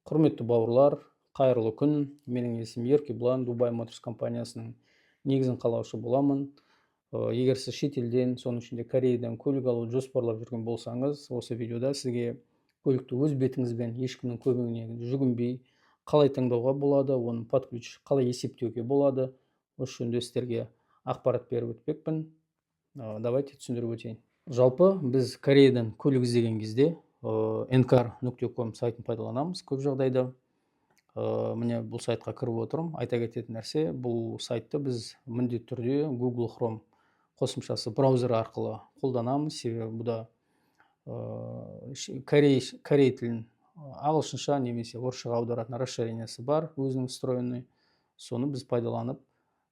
Құрметті бауырлар, қайырлы күн. Менің есімім Еркебұлан, Дубай Моторс компаниясының негізін қалаушы боламын. Егер сіз шетелден, соның ішінде Кореядан көлік алуды жоспарлап жүрген болсаңыз, осы видеода сізге көлікті өз бетіңізбен ешкімнің көмегіне жүгінбей қалай таңдауға болады, оның под ключ қалай есептеуге болады, осы жөнінде сіздерге ақпарат беріп өтпекпін. Давайте түсіндіріп өтейін. Жалпы біз Кореядан көлік іздеген кезде ncar.com сайтын пайдаланамыз көп жағдайда. Міне бұл сайтқа кіріп отырмын. Айта кететін нәрсе, бұл сайтты біз міндетті түрде Google Chrome қосымшасы браузері арқылы қолданамыз. Себебі бұда корей тілін ағылшынша немесе орысшаға аударатын расширениесі бар, өзінің встроенный. Соны біз пайдаланып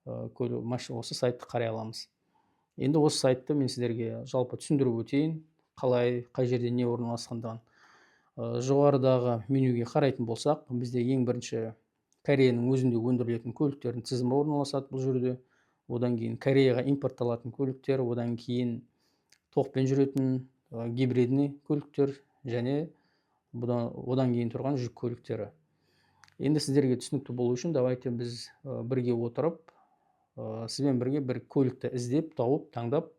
осы сайтты қарай аламыз. Енді осы сайтты мен сіздерге жалпы түсіндіріп өтейін, қай жерде не орналасқандығын. Жоғарыдағы менюге қарайтын болсақ, бізде ең бірінші Кореяның өзінде өндірілетін көліктердің тізімі орналасады бұл жерде. Одан кейін Кореяға импортталатын көліктер, одан кейін тоқпен жүретін гибридный көліктер және одан кейін тұрған жүк көліктері. Енді сіздерге түсінікті болу үшін давайте біз бірге отырып, сізбен бірге бір көлікті іздеп, тауып, таңдап,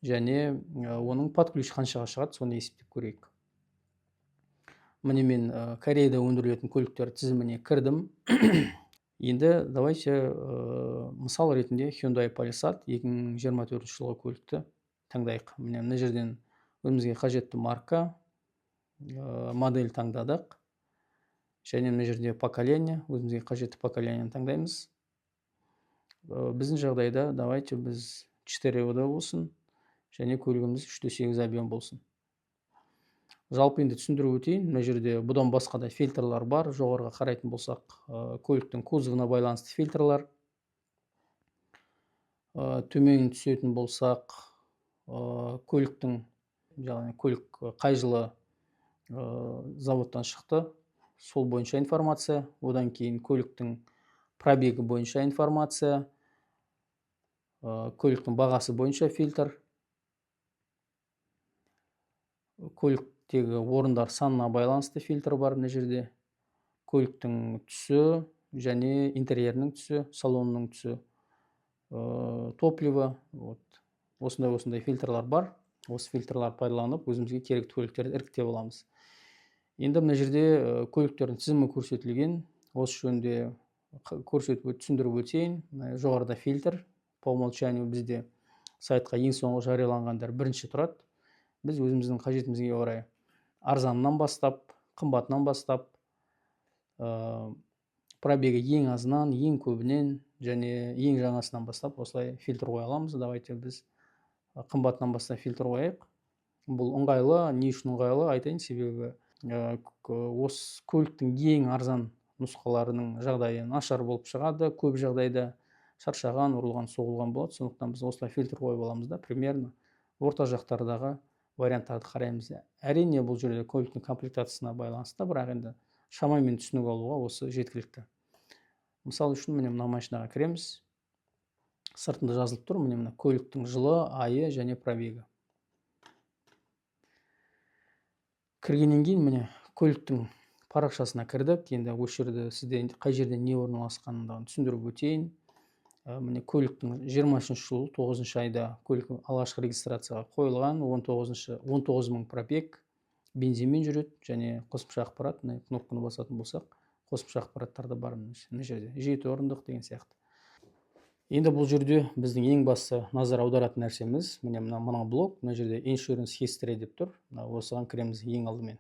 және оның под ключ қаншаға шығады, соны есептеп көрейік. Міне мен Кореяда өндірілетін көліктер тізіміне кірдім. Енді давайте мысал ретінде Hyundai Palisade 2024 жылғы көлікті таңдайық. Мына жерден өзімізге қажетті марка, модель таңдадық. Және мына жерде поколение, өзімізге қажетті поколениені таңдаймыз. Біздің жағдайда давайте біз 4WD болсын, және көлігіміз 3/8 объем болсын. Жалпы енді түсіндіріп өтейін. Мына жерде бұдан басқа да фильтрлар бар. Жоғарыға қарайтын болсақ, көліктің кузовына байланысты фильтрлар. Төмен түсетін болсақ, көліктің, көлік қай жылы заводтан шықты, сол бойынша информация. Одан кейін көліктің пробегі бойынша информация, көліктің бағасы бойынша фильтр, көліктегі орындар санына байланысты фильтр бар мына жерде, көліктің түсі және интерьерінің түсі, салонның түсі, топливо, осындай фильтрлар бар. Осы фильтрлар пайдаланып, өзімізге керекті көліктерді іріктеп аламыз. Енді мына жерде көліктердің тізімі көрсетілген. Осы жөнінде түсіндіріп өтейін. Жоғарыда фильтр, по умолчанию бізде сайтқа ең соңғы жарияланғандар бірінші тұрады. Біз өзіміздің қажетімізге орай арзанынан бастап, қымбатынан бастап, пробегі ең азынан, ең көбінен және ең жаңасынан бастап осылай фильтр қоя аламыз. Давайте біз қымбатынан бастап фильтр қояйық. Бұл ыңғайлы, не үшін ыңғайлы айтайын, себебі осы көліктің ең арзан нұсқаларының жағдайы нашар болып шығады. Көп жағдайда шаршаған, ұрылған, соғылған болады. Сондықтан біз осылай фильтр қойып аламыз да, примерно орта жақтардағы варианттарды қараймыз. Әрине бұл жерде көліктің комплектациясына байланысты, бірақ енді шамамен түсінік алуға осы жеткілікті. Мысалы үшін міне мына машинаға кіреміз. Сыртында жазылып тұр, міне көліктің жылы, айы және пробегі. Кіргеннен кейін міне көліктің парақшасына кірдік. Енді осы жерде сізде қай жерде не орналасқандығын түсіндіріп өтейін. Міне көліктің 20-ші жылы 9-шы айда көлік алғашқы регистрацияға қойылған, 19.000 пробег, бензинмен жүреді және қосымша ақпарат, кнопканы басатын болсақ, қосымша ақпараттарды бар мына жерде, 7 орындық деген сияқты. Енді бұл жерде біздің ең басты назар аударатын нәрсеміз, міне мына блок, мына жерде insurance history деп тұр. Осыған кіреміз ең алдымен.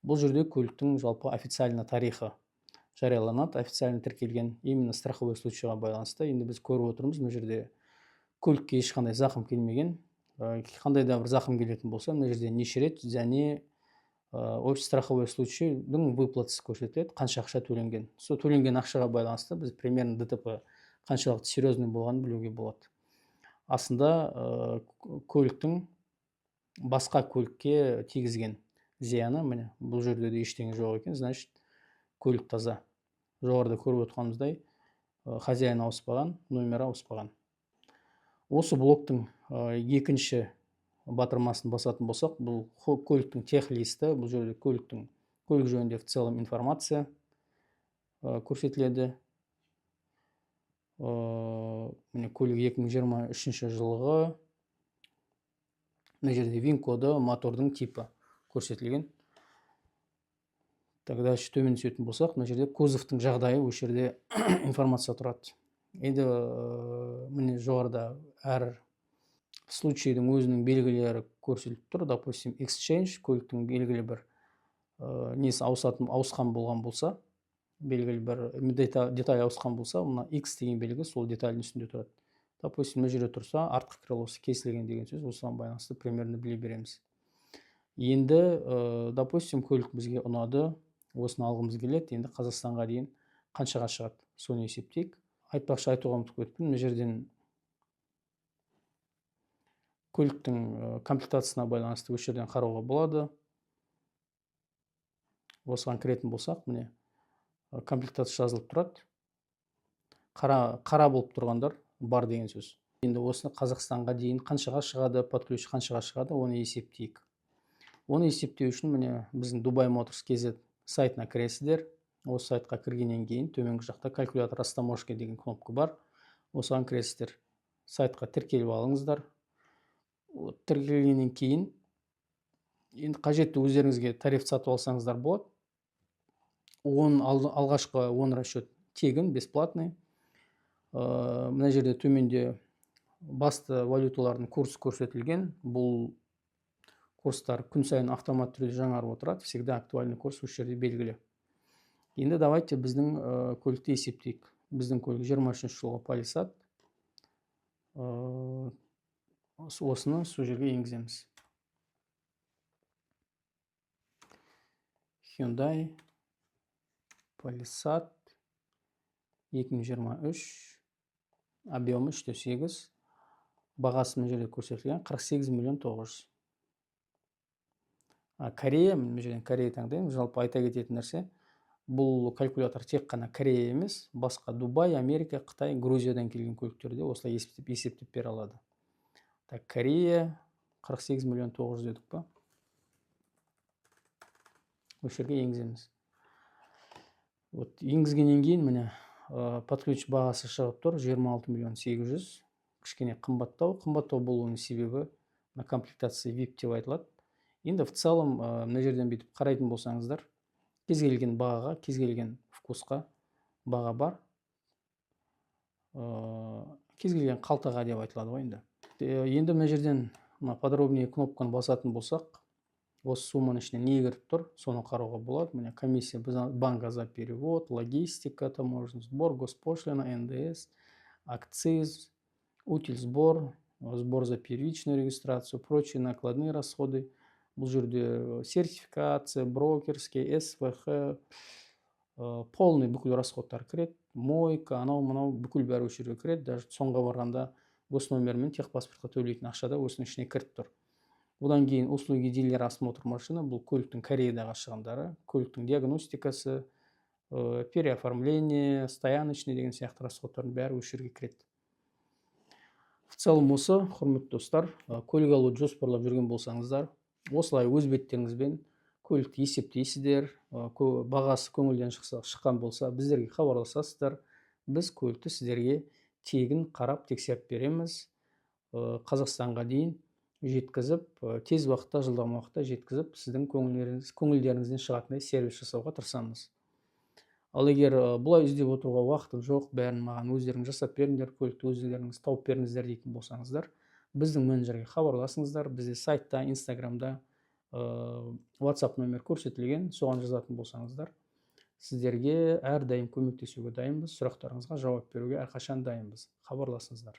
Бұл жерде көліктің жалпы официально тарихы жарияланады, официально тіркелген именно страховой случайға байланысты. Енді біз көріп отырмыз, мына жерде көлікке ешқандай зақым келмеген. Қандай да бір зақым келетін болса, мына жерде неше рет және общий страховой случайдың выплатасы көрсетіледі, қанша ақша төленген. Сол төленген ақшаға байланысты біз примерно ДТП қаншалықты серьезный болғанын білуге болады. Астында көліктің басқа көлікке тигізген зияны, міне бұл жерде де ештеңе жоқ екен, значит көлік таза. Жоғарыда көріп отырғанымыздай хозяин ауыспаған, номері ауыспаған. Осы блоктың екінші батырмасын басатын болсақ, бұл көліктің техлисті, бұл жерде көліктің көлік жөнінде в целом информация көрсетіледі. Міне көлік 2023 жылғы, мына жерде VIN коды, мотордың типі көрсетілген. Так, дальше төмен түсетін болсақ, мына жерде кузовтың жағдайы осы жерде информация тұрады. Енді міне жоғарыда әр случайдың өзінің белгілері көрсетіліп тұр. Допустим, exchange, көліктің белгілі бір несі ауысқан болған болса, белгілі бір деталь ауысқан болса, мына X деген белгі сол детальдің үстінде тұрады. Допустим, мына жерде тұрса, артқы крылосы кесілген деген сөз, осыған байланысты примерно біле береміз. Енді, допустим, көлік бізге ұнады, осыны алғымыз келеді, енді Қазақстанға дейін қаншаға шығады, соны есептейік. Айтуға ұмытып кеттім, мына жерден көліктің комплектациясына байланысты осы жерден қарауға болады. Осыған кіретін болсақ, міне комплектация жазылып тұрады. Қара болып тұрғандар бар деген сөз. Енді осыны Қазақстанға дейін қаншаға шығады, под ключ қаншаға шығады, оны есептейік. Оны есептеу үшін міне біздің Dubai Motors KZ сайтына кіресіздер. Осы сайтқа кіргеннен кейін төменгі жақта калькулятор растаможка деген кнопка бар. Осыған кіресіздер. Сайтқа тіркеліп алыңыздар. Тіркелгеннен кейін енді қажетті өздеріңізге тариф сатып алсаңыздар болады. Алғашқы 10 расчет тегін, бесплатный. Мына жерде төменде басты валюталардың курсы көрсетілген. Бұл курстар күн сайын автомат түрде жаңарып отырады. Всегда актуальный курс осы жерде белгілі. Енді давайте біздің көлікті есептейік. Біздің көлік 23 жылғы полисад. Осыны сол жерге енгіземіз. Hyundai Palisade 2023, объемы 3,8, бағасы мына жерде көрсетілген 48 миллион 900. Корея, мына жерден Корея таңдаймыз. Жалпы айта кететін нәрсе, бұл калькулятор тек қана Корея емес, басқа Дубай, Америка, Қытай, Грузиядан келген көліктерде осылай есептеп бере алады. Так, Корея 48 миллион 900 дедік па? Осы жерге енгіземіз. Енгізгеннен кейін міне подключ бағасы шығып тұр 26 миллион 800. Кішкене қымбаттау болуының себебі на комплектация VIP деп айтылады. Енді в целом мына жерден бүйтіп қарайтын болсаңыздар, кез келген бағаға, кез келген вкусқа баға бар. Кез келген қалтаға деп айтылады ғой енді. Енді мына жерден подробнее кнопканы басатын болсақ, осы сумманың ішіне не кіріп тұр, соны қарауға болады. Міне комиссия банка за перевод, логистика, таможенный сбор, госпошлина, НДС, акциз, утиль сбор, сбор за первичную регистрацию, прочие накладные расходы. Бұл жерде сертификация, брокерский, СВХ, полный бүкіл расходтар кіреді. Мойка, анау бүкіл бәрі осы жерге кіреді. Даже соңға барғанда госномермен техпаспортқа төлейтін ақшада осының ішіне кіріп тұр. Одан кейін услуги дилер осмотр машина, бұл көліктің Кореядағы шығындары, көліктің диагностикасы, переоформление, стояночный деген сияқты расходтардың бәрі осы жерге кіреді. В целом осы, құрметті достар, көлік алуды жоспарлап жүрген болсаңыздар, осылай өз беттеріңізбен көлікті есептейсіздер, бағасы көңілден шыққан болса, біздерге хабарласасыздар. Біз көлікті сіздерге тегін қарап тексеріп береміз. Қазақстанға дейін жеткізіп, тез уақытта, жылдам уақытта жеткізіп, сіздің көңілдеріңізден шығатындай сервис жасауға тырысамыз. Ал егер бұлай іздеп отыруға уақытым жоқ, бәрін маған өздеріңіз жасап беріңдер, көлікті өздеріңіз тауып беріңіздер дейтін болсаңыздар, біздің менеджерге хабарласыңыздар. Бізде сайтта, инстаграмда WhatsApp номер көрсетілген, соған жазатын болсаңыздар, сіздерге әрдайым көмектесуге дайынбыз, сұрақтарыңызға жауап беруге әрқашан дайынбыз. Хабарласыңыздар.